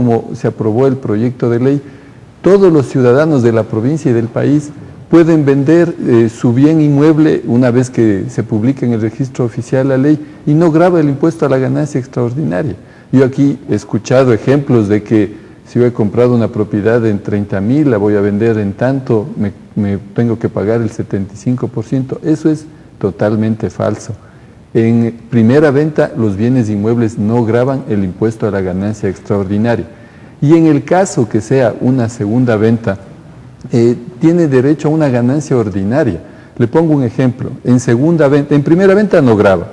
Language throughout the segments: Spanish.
como se aprobó el proyecto de ley, todos los ciudadanos de la provincia y del país pueden vender su bien inmueble una vez que se publique en el registro oficial la ley y no grava el impuesto a la ganancia extraordinaria. Yo aquí he escuchado ejemplos de que si yo he comprado una propiedad en 30.000, la voy a vender en tanto, me tengo que pagar el 75%. Eso es totalmente falso. En primera venta, los bienes inmuebles no gravan el impuesto a la ganancia extraordinaria. Y en el caso que sea una segunda venta, tiene derecho a una ganancia ordinaria. Le pongo un ejemplo. En primera venta no grava.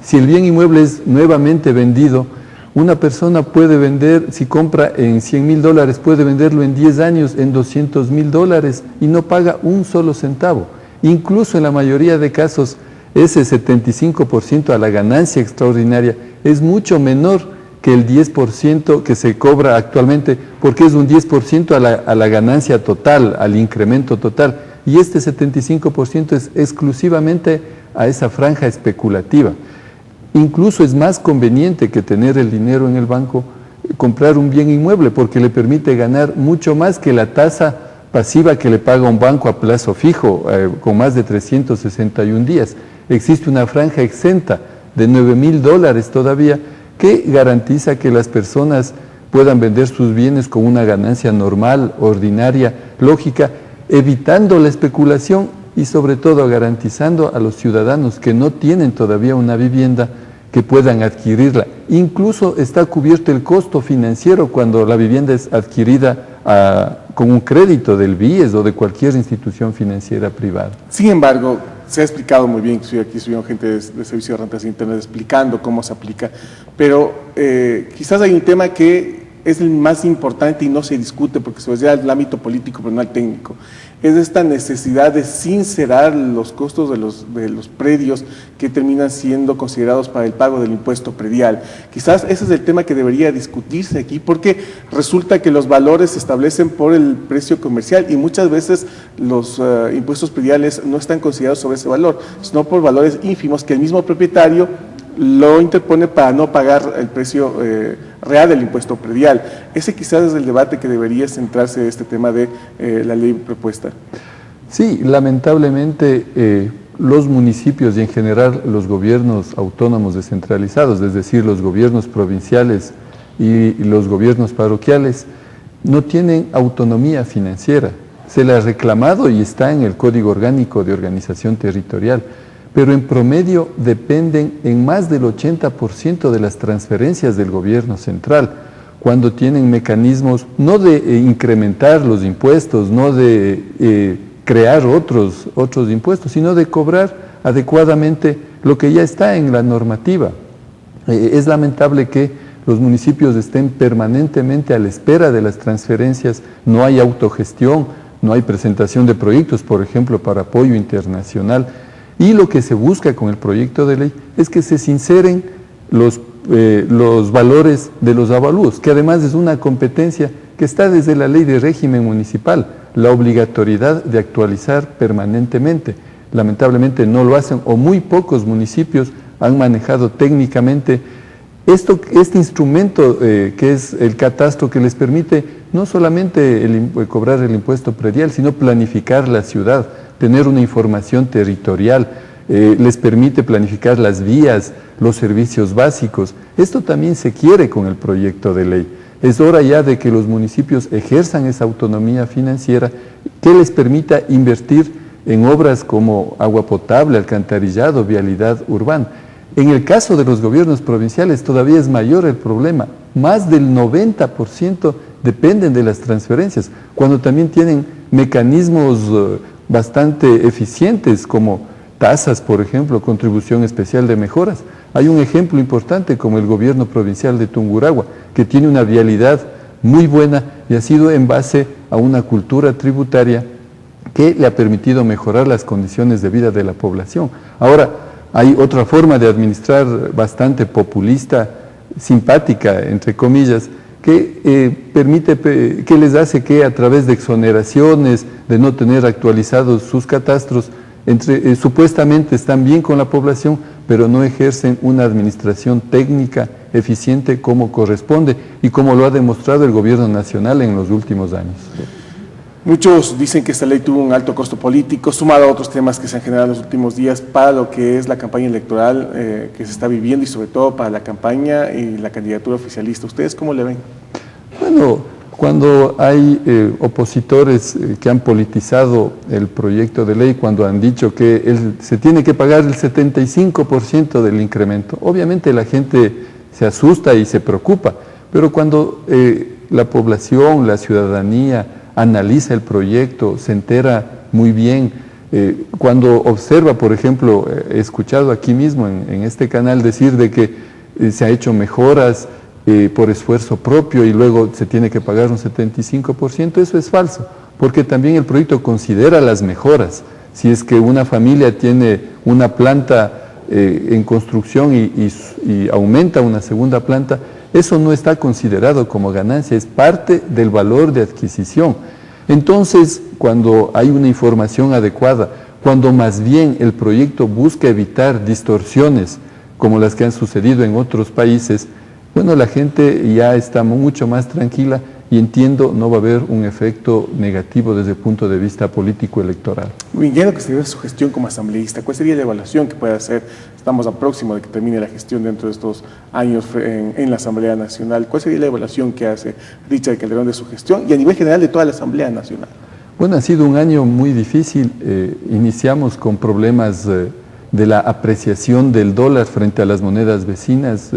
Si el bien inmueble es nuevamente vendido, una persona puede vender, si compra en $100.000, puede venderlo en 10 años en $200.000 y no paga un solo centavo. Incluso en la mayoría de casos, ese 75% a la ganancia extraordinaria es mucho menor que el 10% que se cobra actualmente, porque es un 10% a la ganancia total, al incremento total. Y este 75% es exclusivamente a esa franja especulativa. Incluso es más conveniente que tener el dinero en el banco, comprar un bien inmueble, porque le permite ganar mucho más que la tasa pasiva que le paga un banco a plazo fijo, con más de 361 días. Existe una franja exenta de $9.000 todavía, que garantiza que las personas puedan vender sus bienes con una ganancia normal, ordinaria, lógica, evitando la especulación y sobre todo garantizando a los ciudadanos que no tienen todavía una vivienda que puedan adquirirla. Incluso está cubierto el costo financiero cuando la vivienda es adquirida con un crédito del BIES o de cualquier institución financiera privada. Sin embargo, se ha explicado muy bien, aquí estuvieron gente de Servicio de Rentas Internas explicando cómo se aplica, pero quizás hay un tema que es el más importante y no se discute porque se ve al ámbito político pero no al técnico. Es esta necesidad de sincerar los costos de los predios que terminan siendo considerados para el pago del impuesto predial. Quizás ese es el tema que debería discutirse aquí, porque resulta que los valores se establecen por el precio comercial y muchas veces los impuestos prediales no están considerados sobre ese valor, sino por valores ínfimos que el mismo propietario lo interpone para no pagar el precio real del impuesto predial. Ese quizás es el debate que debería centrarse en este tema de la ley propuesta. Sí, lamentablemente los municipios y en general los gobiernos autónomos descentralizados, es decir, los gobiernos provinciales y los gobiernos parroquiales, no tienen autonomía financiera. Se le ha reclamado y está en el Código Orgánico de Organización Territorial, pero en promedio dependen en más del 80% de las transferencias del gobierno central, cuando tienen mecanismos no de incrementar los impuestos, no de crear otros impuestos, sino de cobrar adecuadamente lo que ya está en la normativa. Es lamentable que los municipios estén permanentemente a la espera de las transferencias, no hay autogestión, no hay presentación de proyectos, por ejemplo, para apoyo internacional. Y lo que se busca con el proyecto de ley es que se sinceren los valores de los avalúos, que además es una competencia que está desde la ley de régimen municipal, la obligatoriedad de actualizar permanentemente. Lamentablemente no lo hacen o muy pocos municipios han manejado técnicamente este instrumento que es el catastro, que les permite no solamente cobrar el impuesto predial, sino planificar la ciudad, tener una información territorial, les permite planificar las vías, los servicios básicos. Esto también se quiere con el proyecto de ley. Es hora ya de que los municipios ejerzan esa autonomía financiera que les permita invertir en obras como agua potable, alcantarillado, vialidad urbana. En el caso de los gobiernos provinciales todavía es mayor el problema. Más del 90% dependen de las transferencias, cuando también tienen mecanismos bastante eficientes como tasas, por ejemplo, contribución especial de mejoras. Hay un ejemplo importante como el gobierno provincial de Tungurahua, que tiene una vialidad muy buena y ha sido en base a una cultura tributaria que le ha permitido mejorar las condiciones de vida de la población. Ahora, hay otra forma de administrar bastante populista, simpática, entre comillas, que les hace que a través de exoneraciones, de no tener actualizados sus catastros, supuestamente están bien con la población, pero no ejercen una administración técnica eficiente como corresponde y como lo ha demostrado el gobierno nacional en los últimos años. Muchos dicen que esta ley tuvo un alto costo político, sumado a otros temas que se han generado en los últimos días para lo que es la campaña electoral que se está viviendo y sobre todo para la campaña y la candidatura oficialista. ¿Ustedes cómo le ven? Bueno, cuando hay opositores que han politizado el proyecto de ley, cuando han dicho que se tiene que pagar el 75% del incremento, obviamente la gente se asusta y se preocupa, pero cuando la población, la ciudadanía, analiza el proyecto, se entera muy bien. Cuando observa, por ejemplo, he escuchado aquí mismo en este canal decir de que se ha hecho mejoras por esfuerzo propio y luego se tiene que pagar un 75%, eso es falso, porque también el proyecto considera las mejoras. Si es que una familia tiene una planta en construcción y aumenta una segunda planta, eso no está considerado como ganancia, es parte del valor de adquisición. Entonces, cuando hay una información adecuada, cuando más bien el proyecto busca evitar distorsiones como las que han sucedido en otros países, bueno, la gente ya está mucho más tranquila y entiendo no va a haber un efecto negativo desde el punto de vista político-electoral. Muy bien, lo que sería su gestión como asambleísta, ¿cuál sería la evaluación que puede hacer? Estamos a próximo de que termine la gestión dentro de estos años en la Asamblea Nacional. ¿Cuál sería la evaluación que hace Richard Calderón de su gestión y a nivel general de toda la Asamblea Nacional? Bueno, ha sido un año muy difícil. Iniciamos con problemas de la apreciación del dólar frente a las monedas vecinas.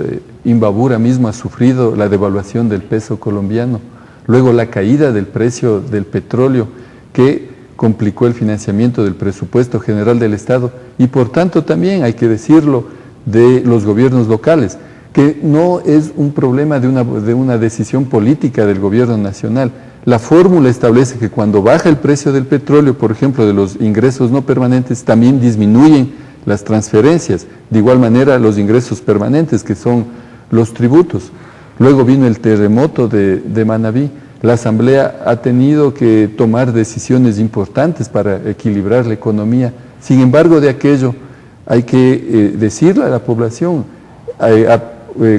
Imbabura mismo ha sufrido la devaluación del peso colombiano. Luego la caída del precio del petróleo que complicó el financiamiento del presupuesto general del Estado y por tanto también, hay que decirlo, de los gobiernos locales, que no es un problema de una decisión política del gobierno nacional. La fórmula establece que cuando baja el precio del petróleo, por ejemplo, de los ingresos no permanentes, también disminuyen las transferencias. De igual manera, los ingresos permanentes, que son los tributos. Luego vino el terremoto de Manabí. La Asamblea ha tenido que tomar decisiones importantes para equilibrar la economía. Sin embargo, de aquello hay que decirle a la población,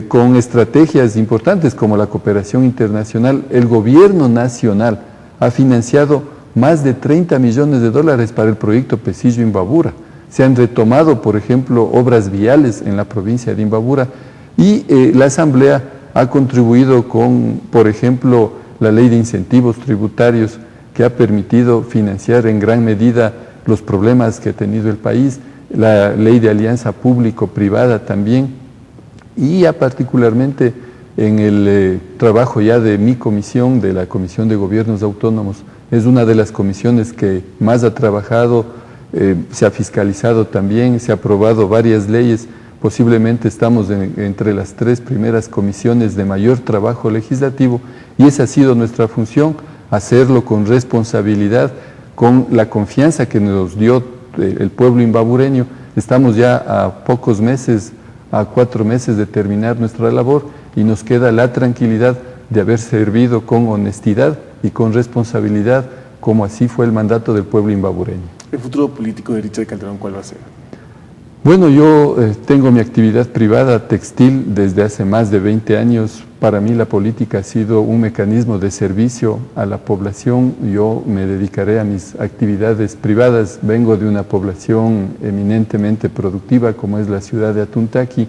con estrategias importantes como la cooperación internacional, el gobierno nacional ha financiado más de 30 millones de dólares para el proyecto Pesillo-Imbabura. Se han retomado, por ejemplo, obras viales en la provincia de Imbabura y la Asamblea ha contribuido con, por ejemplo, la ley de incentivos tributarios que ha permitido financiar en gran medida los problemas que ha tenido el país, la ley de alianza público-privada también, y ya particularmente en el trabajo ya de mi comisión, de la Comisión de Gobiernos Autónomos, es una de las comisiones que más ha trabajado, se ha fiscalizado también, se ha aprobado varias leyes. Posiblemente estamos entre las 3 primeras comisiones de mayor trabajo legislativo y esa ha sido nuestra función, hacerlo con responsabilidad, con la confianza que nos dio el pueblo imbabureño. Estamos ya a pocos meses, a 4 meses de terminar nuestra labor y nos queda la tranquilidad de haber servido con honestidad y con responsabilidad, como así fue el mandato del pueblo imbabureño. ¿El futuro político de Richard Calderón cuál va a ser? Bueno, yo tengo mi actividad privada textil desde hace más de 20 años. Para mí la política ha sido un mecanismo de servicio a la población. Yo me dedicaré a mis actividades privadas. Vengo de una población eminentemente productiva como es la ciudad de Atuntaqui,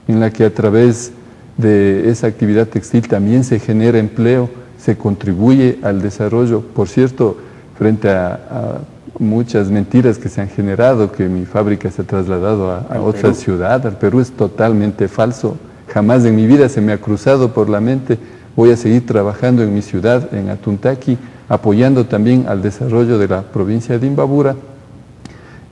en la que a través de esa actividad textil también se genera empleo, se contribuye al desarrollo. Por cierto, frente a muchas mentiras que se han generado, que mi fábrica se ha trasladado a otra ciudad, al Perú, es totalmente falso. Jamás en mi vida se me ha cruzado por la mente. Voy a seguir trabajando en mi ciudad, en Atuntaqui, apoyando también al desarrollo de la provincia de Imbabura.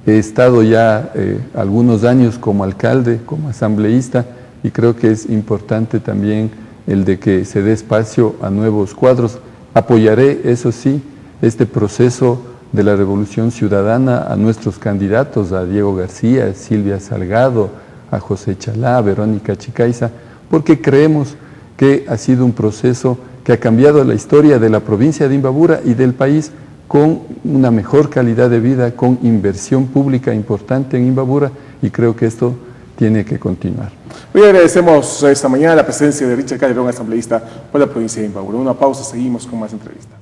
He estado ya algunos años como alcalde, como asambleísta, y creo que es importante también el de que se dé espacio a nuevos cuadros. Apoyaré, eso sí, este proceso de la Revolución Ciudadana, a nuestros candidatos, a Diego García, a Silvia Salgado, a José Chalá, a Verónica Chicaiza, porque creemos que ha sido un proceso que ha cambiado la historia de la provincia de Imbabura y del país, con una mejor calidad de vida, con inversión pública importante en Imbabura, y creo que esto tiene que continuar. Hoy agradecemos esta mañana la presencia de Richard Calderón, asambleísta por la provincia de Imbabura. Una pausa, seguimos con más entrevistas.